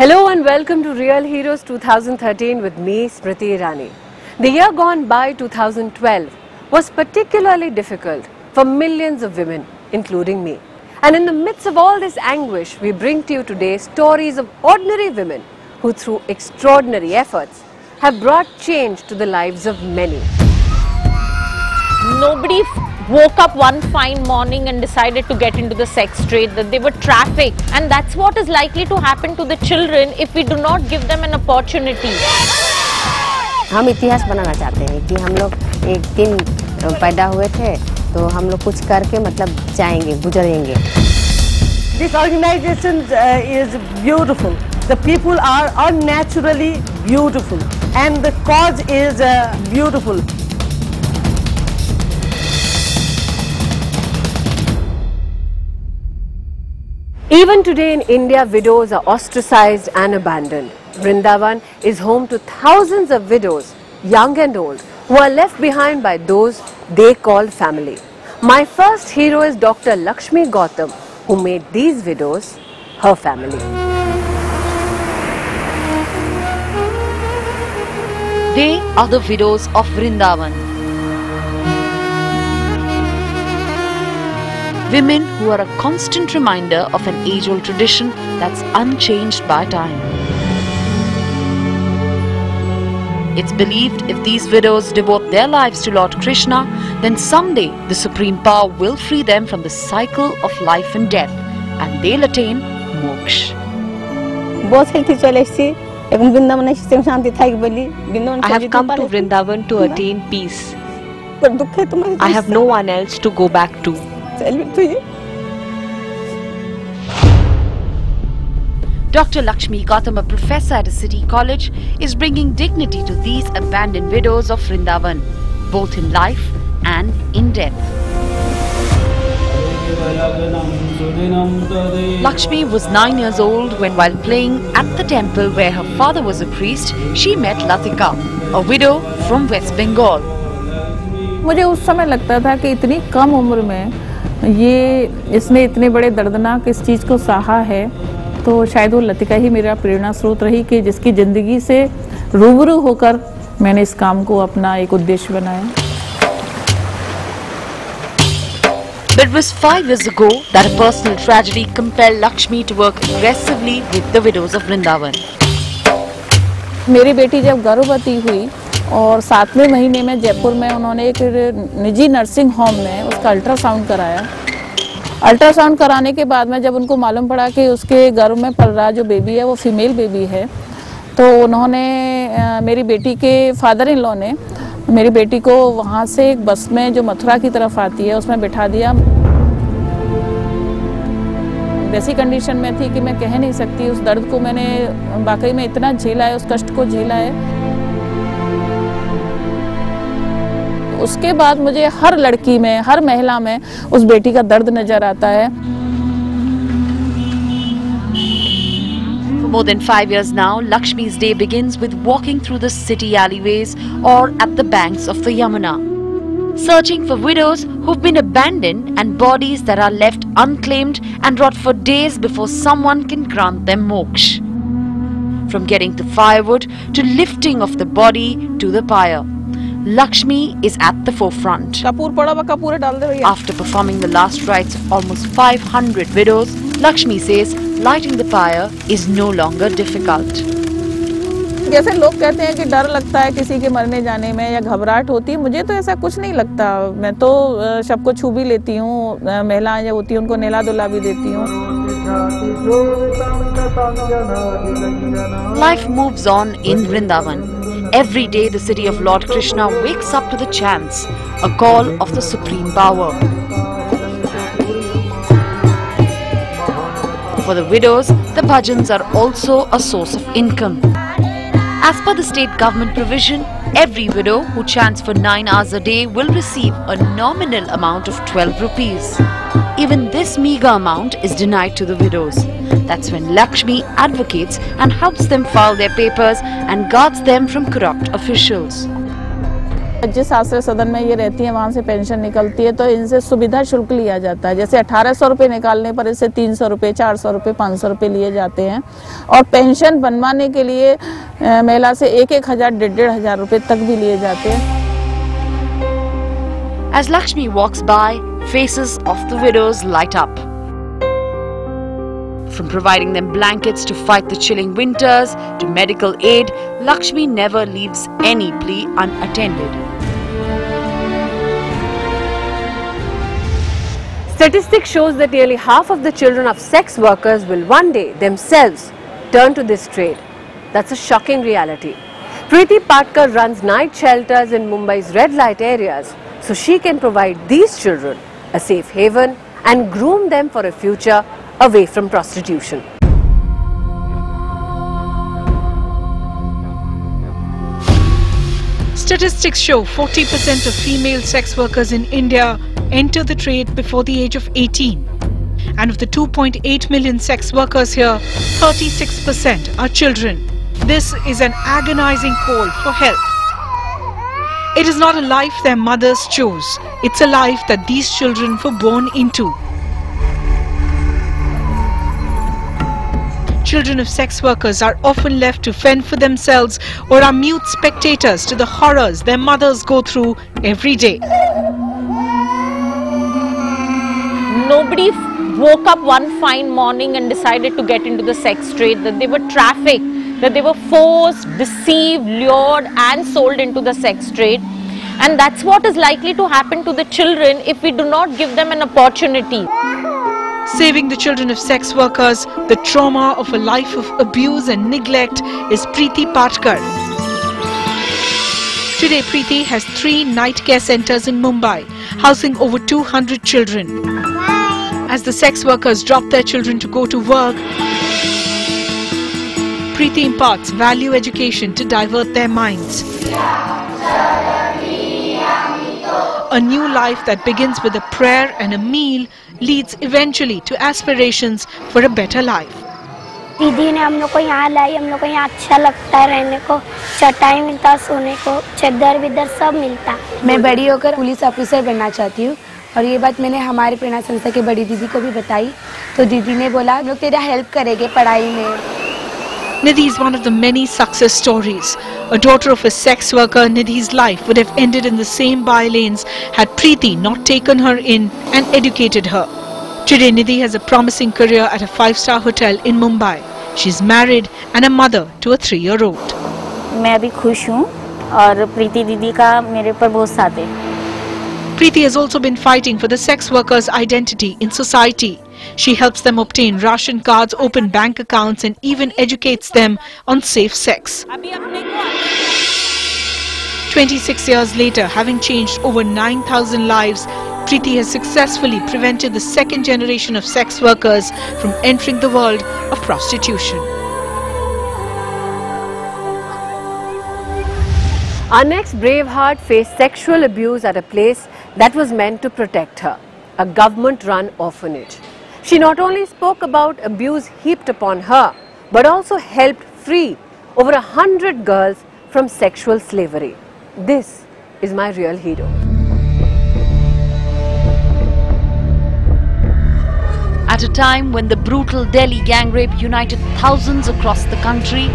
Hello and welcome to Real Heroes 2013 with me, Smriti Irani. The year gone by, 2012, was particularly difficult for millions of women, including me. And in the midst of all this anguish, we bring to you today stories of ordinary women who, through extraordinary efforts, have brought change to the lives of many. Nobody woke up one fine morning and decided to get into the sex trade, that they were trafficked, and that's what is likely to happen to the children if we do not give them an opportunity. हम इतिहास बनाना चाहते हैं कि हम लोग एक दिन पैदा हुए थे तो हम लोग कुछ करके मतलब जाएंगे, गुजरेंगे. This organization is beautiful. The people are unnaturally beautiful and the cause is beautiful. Even today in India, widows are ostracized and abandoned. Vrindavan is home to thousands of widows, young and old, who are left behind by those they call family. My first hero is Dr. Lakshmi Gautam, who made these widows her family. They are the widows of Vrindavan. Women who are a constant reminder of an age-old tradition that's unchanged by time. It's believed if these widows devote their lives to Lord Krishna, then someday the Supreme Power will free them from the cycle of life and death, and they'll attain moksha. I have come to Vrindavan to attain peace. I have no one else to go back to. Dr. Lakshmi Gautam, a professor at a city college, is bringing dignity to these abandoned widows of Vrindavan, both in life and in death. Lakshmi was 9 years old when, while playing at the temple where her father was a priest, she met Latika, a widow from West Bengal. मुझे उस समय लगता था कि इतनी कम उम्र में इसने इतने बड़े दर्दनाक इस चीज़ को सहा है, तो शायद वो लतिका ही मेरा प्रेरणा स्रोत रही कि जिसकी ज़िंदगी से रूबरू होकर मैंने इस काम को अपना एक उद्देश्य बनाया. But it was 5 years ago that a personal tragedy compelled Lakshmi to work aggressively with the widows of Vrindavan. मेरी बेटी जब गर्भवती हुई और 7वें महीने में जयपुर में उन्होंने एक निजी नर्सिंग होम में उसका अल्ट्रासाउंड कराया. अल्ट्रासाउंड कराने के बाद में जब उनको मालूम पड़ा कि उसके गर्भ में पल रहा जो बेबी है वो फीमेल बेबी है, तो उन्होंने मेरी बेटी के फादर इन लॉ ने मेरी बेटी को वहाँ से एक बस में जो मथुरा की तरफ आती है उसमें बिठा दिया. वैसी कंडीशन में थी कि मैं कह नहीं सकती. उस दर्द को मैंने वाकई में इतना झेला है, उस कष्ट को झेला है. उसके बाद मुझे हर लड़की में, हर महिला में उस बेटी का दर्द नजर आता है. For more than 5 years now, Lakshmi's day begins with walking through the city alleyways or at the banks of the Yamuna, searching for widows who've been abandoned and bodies that are left unclaimed and rot for days before someone can grant them moksha. From getting the firewood to lifting of the body to the pyre, Lakshmi is at the forefront. After performing the last rites of almost 500 widows, Lakshmi says lighting the pyre is no longer difficult. जैसे लोग कहते हैं कि डर लगता है किसी के मरने जाने में या घबराहट होती है, मुझे तो ऐसा कुछ नहीं लगता. मैं तो सबको छू भी लेती हूँ, महिलाएं जो होती हैं उनको नेला धुला भी देती हूँ. Life moves on in Vrindavan. Every day the city of Lord Krishna wakes up to the chants, a call of the Supreme Power. For the widows, the bhajans are also a source of income. As per the state government provision, every widow who chants for 9 hours a day will receive a nominal amount of 12 rupees. Even this meager amount is denied to the widows. That's when Lakshmi advocates and helps them file their papers and guards them from corrupt officials. जिस आश्रय सदन में ये रहती है वहाँ से pension निकलती है तो इनसे सुविधा शुल्क लिया जाता है। जैसे 1800 रुपये निकालने पर इससे 300 रुपये, 400 रुपये, 500 रुपये लिए जाते हैं और पेंशन बनवाने के लिए महिला से 1,000, 1,500 रुपये तक भी लिए जाते हैं। As Lakshmi walks by, faces of the widows light up. From providing them blankets to fight the chilling winters to medical aid, Lakshmi never leaves any plea unattended. Statistics shows that nearly half of the children of sex workers will one day themselves turn to this trade. That's a shocking reality. Preeti Patkar runs night shelters in Mumbai's red light areas so she can provide these children a safe haven and groom them for a future away from prostitution. Statistics show 40% of female sex workers in India enter the trade before the age of 18. And of the 2.8 million sex workers here, 36% are children. This is an agonizing call for help. It is not a life their mothers chose. It's a life that these children were born into. Children of sex workers are often left to fend for themselves or are mute spectators to the horrors their mothers go through every day. Nobody woke up one fine morning and decided to get into the sex trade, that they were trafficked, that they were forced, deceived, lured and sold into the sex trade. And that's what is likely to happen to the children if we do not give them an opportunity. Saving the children of sex workers, the trauma of a life of abuse and neglect, is Preeti Patkar. Today, Preeti has 3 night care centers in Mumbai, housing over 200 children. As the sex workers drop their children to go to work, Preeti imparts value education to divert their minds. A new life that begins with a prayer and a meal leads eventually to aspirations for a better life. दीदी ने हम लोग को यहाँ लाई, हम लोग को यहाँ अच्छा लगता है रहने को, चटाई मिलता, सोने को, चद्दर विदर सब मिलता। मैं बड़ी होकर पुलिस ऑफिसर बनना चाहती हूँ और ये बात मैंने हमारे प्रेरणा संस्था की बड़ी दीदी को भी बताई, तो दीदी ने बोला हम लोग तेरा हेल्प करेंगे पढ़ाई में। Nidhi is one of the many success stories. A daughter of a sex worker, Nidhi's life would have ended in the same by-lanes had Preeti not taken her in and educated her. Today, Nidhi has a promising career at a 5-star hotel in Mumbai. She's married and a mother to a 3-year-old. मैं अभी खुश हूँ और प्रीति दीदी का मेरे पर बहुत साथ है। Preeti has also been fighting for the sex workers' identity in society. She helps them obtain ration cards, open bank accounts and even educates them on safe sex. 26 years later, having changed over 9,000 lives, Preeti has successfully prevented the second generation of sex workers from entering the world of prostitution. Our next Braveheart faced sexual abuse at a place that was meant to protect her, a government-run orphanage. She not only spoke about abuse heaped upon her, but also helped free over 100 girls from sexual slavery. This is my real hero. At a time when the brutal Delhi gang rape united thousands across the country,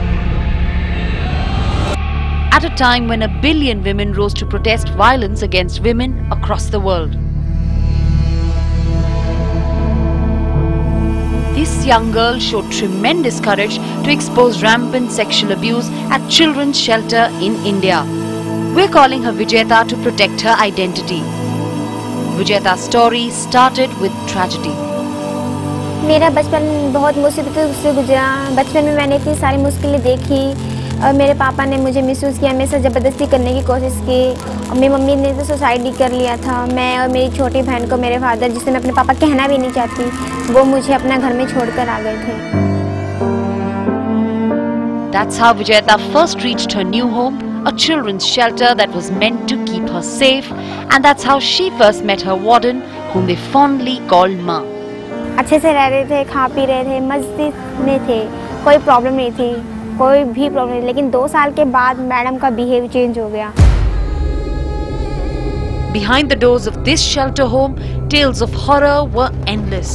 at a time when 1 billion women rose to protest violence against women across the world. This young girl showed tremendous courage to expose rampant sexual abuse at children's shelter in India. We're calling her Vijayata to protect her identity. Vijayata's story started with tragedy. मेरा बचपन बहुत मुसीबतों से गुजरा। बचपन में मैंने इतनी सारी मुश्किलें देखी और मेरे पापा ने मुझे मिसयूज़ किया, मेरे साथ ज़बरदस्ती करने की कोशिश की और मेरी मम्मी ने तो सुसाइड ही कर लिया था। मैं और मेरी छोटी बहन को मेरे फादर, जिसे मैं अपने पापा कहना भी नहीं चाहती, वो मुझे अपना घर में छोड़कर आ गए थे। That's how Vijayata first reached her new home, a children's shelter that was meant to keep her safe, and that's how she first met her warden, whom they fondly called Ma. अच्छे से रह रहे थे, खा P रहे थे, मस्जिद में थे, कोई प्रॉब्लम नहीं थी, कोई भी प्रॉब्लम नहीं। लेकिन 2 साल के बाद मैडम का बिहेव चेंज हो गया। behind the doors of this shelter home, tales of horror were endless.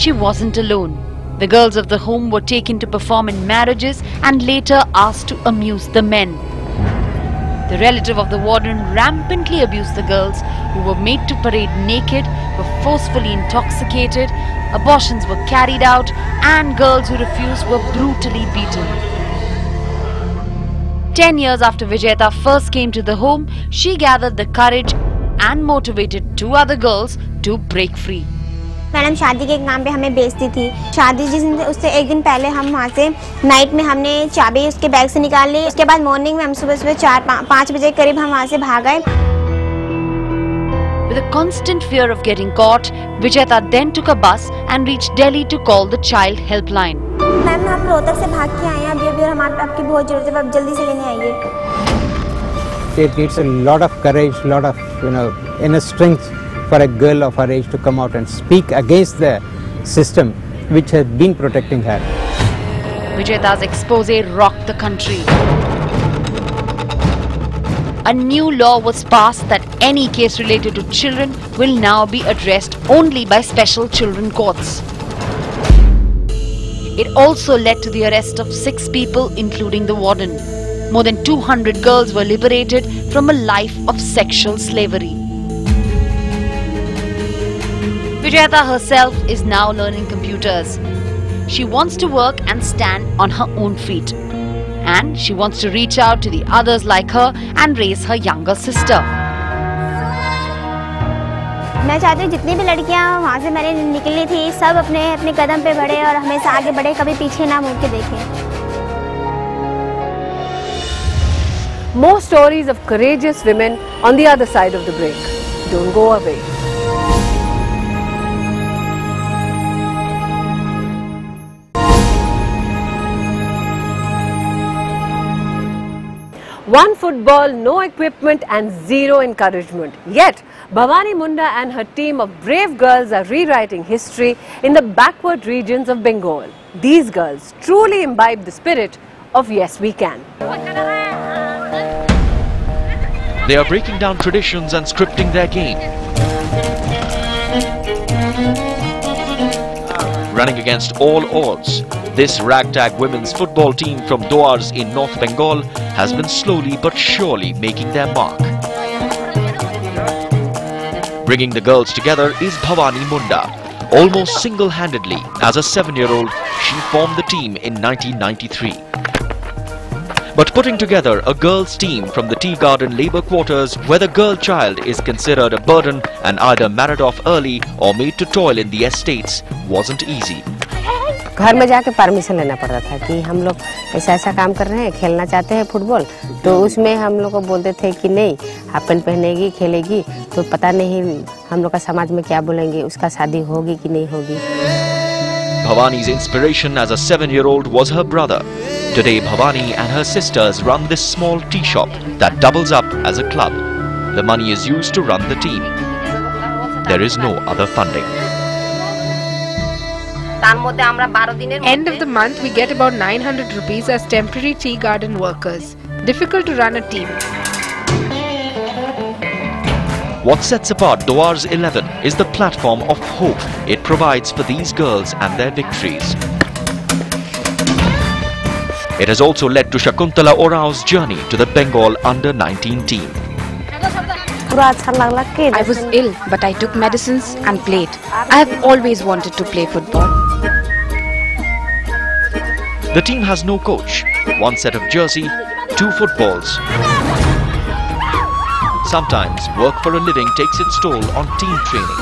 She wasn't alone. The girls of the home were taken to perform in marriages and later asked to amuse the men. The relative of the warden rampantly abused the girls, who were made to parade naked, were forcefully intoxicated, abortions were carried out, and girls who refused were brutally beaten. 10 years after Vijayata first came to the home, she gathered the courage and motivated 2 other girls to break free. Madam शादी के नाम पे हमें बेचती थी। शादी जिस दिन उससे एक दिन पहले हम वहाँ से नाइट में हमने चाबी उसके बैग से निकाल ली। उसके बाद मॉर्निंग में हम सुबह 4-5 बजे करीब हम वहाँ से भाग गए। With a constant fear of getting caught, Vijayata then took a bus and reached Delhi to call the child helpline. Ma'am हम रोहतक से भाग के आए हैं अभी और हमारे आपकी बहुत जरूरत है, आप जल्दी से लेने आइए। It needs a lot of courage, lot of inner strength for a girl of her age to come out and speak against the system which has been protecting her. Vijayata's expose rocked the country. A new law was passed that any case related to children will now be addressed only by special children courts. It also led to the arrest of 6 people, including the warden. More than 200 girls were liberated from a life of sexual slavery. Vijayata herself is now learning computers. She wants to work and stand on her own feet. And she wants to reach out to the others like her and raise her younger sister. मैं चाहती हूँ जितनी भी लड़कियाँ वहाँ से मैंने निकली थी सब अपने अपने कदम पे बढ़े और हमेशा आगे बढ़े, कभी पीछे ना मुड़ के देखें। More stories of courageous women on the other side of the break. Don't go away. One football, no equipment and zero encouragement. Yet, Bhavani Munda and her team of brave girls are rewriting history in the backward regions of Bengal. These girls truly imbibe the spirit of Yes We Can. They are breaking down traditions and scripting their game. Running against all odds, this ragtag women's football team from Doars in North Bengal has been slowly but surely making their mark. Bringing the girls together is Bhavani Munda. Almost single-handedly, as a 7-year-old, she formed the team in 1993. But putting together a girls' team from the Tea Garden labour quarters, where the girl child is considered a burden and either married off early or made to toil in the estates, wasn't easy. घर में जाके permission लेना पड़ता था कि हम लोग ऐसा काम कर रहे हैं, खेलना चाहते हैं फुटबॉल, तो उसमें हम लोग को बोलते थे कि नहीं हाफ पैंट पहनेगी खेलेगी, तो पता नहीं हम लोग का समाज में क्या बोलेंगे, उसका शादी होगी कि नहीं होगी। Bhavani's inspiration as a 7-year-old was her brother. Today, Bhavani and her sisters run this small tea shop that doubles up as a club. The money is used to run the team. There is no other funding. End of the month, we get about 900 rupees as temporary tea garden workers. Difficult to run a team. What sets apart Doars 11 is the platform of hope it provides for these girls and their victories. It has also led to Shakuntala Orao's journey to the Bengal Under-19 team. I was ill, but I took medicines and played. I have always wanted to play football. The team has no coach, 1 set of jersey, 2 footballs. Sometimes work for a living takes its toll on team training.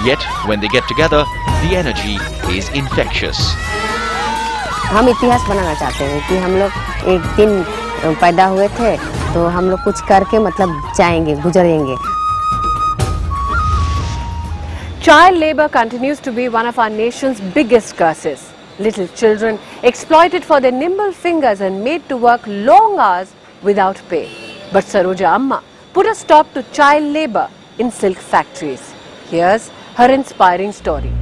Yet when they get together, the energy is infectious. हम इतिहास बनाना चाहते हैं कि हम लोग एक दिन पैदा हुए थे, तो हम लोग कुछ करके मतलब जाएंगे, गुजरेंगे। Child labor continues to be one of our nation's biggest curses. Little children exploited for their nimble fingers and made to work long hours without pay. But Saroja Amma put a stop to child labor in silk factories. Here's her inspiring story.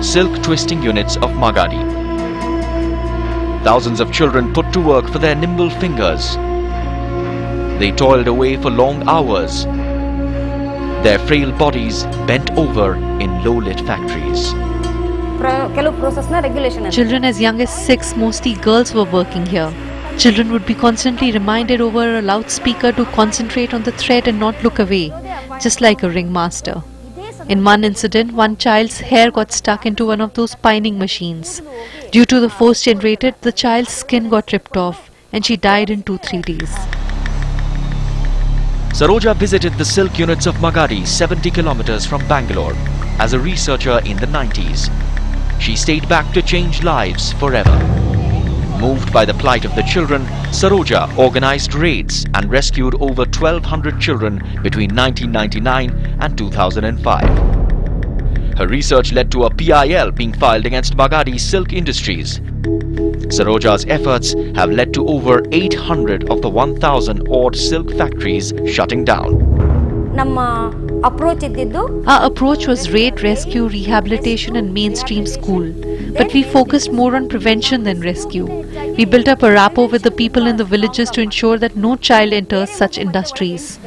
silk twisting units of Magadi. Thousands of children put to work for their nimble fingers. They toiled away for long hours, their frail bodies bent over in low-lit factories. Children as young as 6, mostly girls, were working here. Children would be constantly reminded over a loudspeaker to concentrate on the thread and not look away, just like a ringmaster. In one incident, one child's hair got stuck into one of those spinning machines. Due to the force generated, the child's skin got ripped off and she died in 2-3 days. Saroja visited the silk units of Magadi, 70 kilometers from Bangalore, as a researcher in the 90s. She stayed back to change lives forever. Moved by the plight of the children, Saroja organized raids and rescued over 1,200 children between 1999 and 2005. Her research led to a PIL being filed against Magadi silk industries. Saroja's efforts have led to over 800 of the 1,000-odd silk factories shutting down. Our approach was raid, rescue, rehabilitation and mainstream school. But we focused more on prevention than rescue. We built up a rapport with the people in the villages to ensure that no child enters such industries.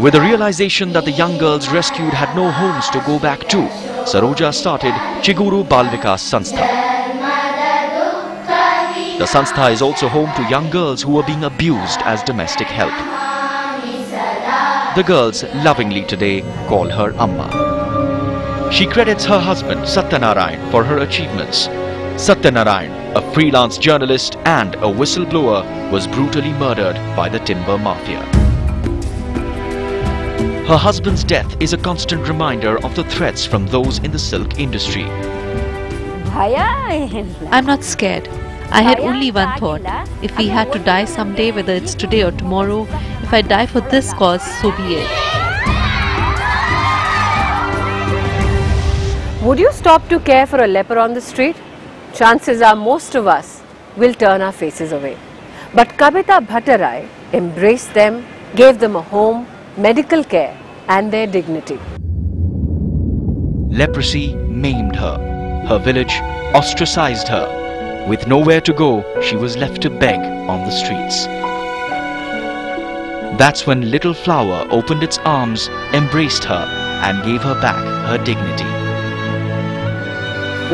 With the realization that the young girls rescued had no homes to go back to, Saroja started Chiguru Bal Vikas Sanstha. The Sanstha is also home to young girls who are being abused as domestic help. The girls lovingly today call her Amma. She credits her husband Satyanarayan for her achievements. Satyanarayan, a freelance journalist and a whistleblower, was brutally murdered by the timber mafia. Her husband's death is a constant reminder of the threats from those in the silk industry. I'm not scared. I had only one thought. If we had to die someday, whether it's today or tomorrow, if I die for this cause, so be it. Would you stop to care for a leper on the street? Chances are most of us will turn our faces away. But Kabita Bhattarai embraced them, gave them a home, medical care and their dignity. Leprosy maimed her. Her village ostracized her. With nowhere to go, she was left to beg on the streets. That's when Little Flower opened its arms, embraced her and gave her back her dignity.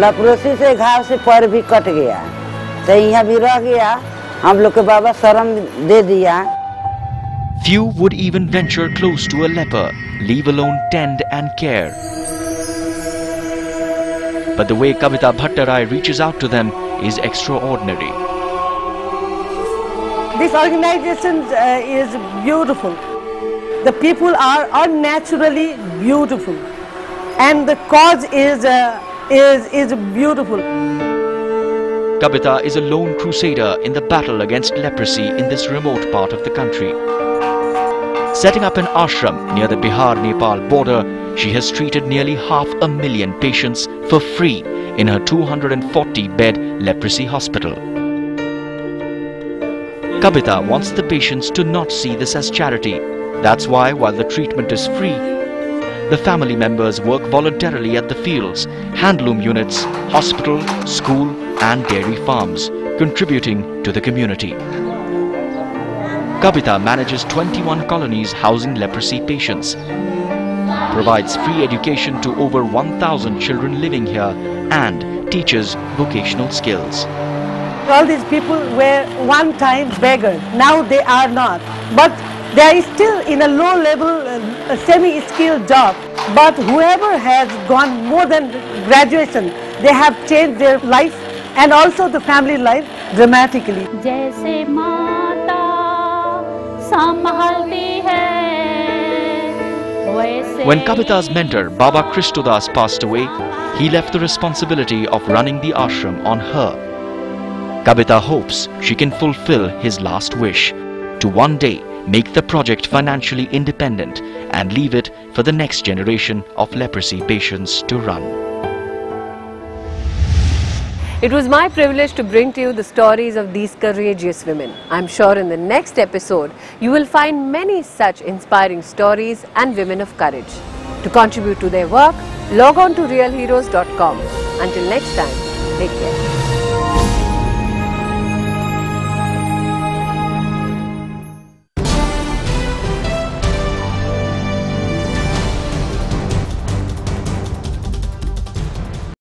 Leprosy से घाव से पैर भी cut गया, तो यहाँ भी रह गया, हम लोग के बाबा शरण दे दिया. Few would even venture close to a leper, leave alone tend and care. But the way Kabita Bhattarai reaches out to them is extraordinary. This organization is beautiful. The people are unnaturally beautiful, and the cause is beautiful. Kabita is a lone crusader in the battle against leprosy in this remote part of the country. Setting up an ashram near the Bihar-Nepal border, she has treated nearly 500,000 patients for free in her 240-bed leprosy hospital. Kabita wants the patients to not see this as charity. That's why, while the treatment is free, the family members work voluntarily at the fields, handloom units, hospital, school and dairy farms, contributing to the community. Kabita manages 21 colonies housing leprosy patients, provides free education to over 1,000 children living here and teaches vocational skills. All these people were one time beggars, now they are not. But they are still in a low level, semi-skilled job. But whoever has gone more than graduation, they have changed their life and also the family life dramatically. When Kabita's mentor Baba Krishtodas passed away, he left the responsibility of running the ashram on her. Kabita hopes she can fulfill his last wish, to one day make the project financially independent and leave it for the next generation of leprosy patients to run. It was my privilege to bring to you the stories of these courageous women. I'm sure in the next episode, you will find many such inspiring stories and women of courage. To contribute to their work, log on to realheroes.com. Until next time, take care.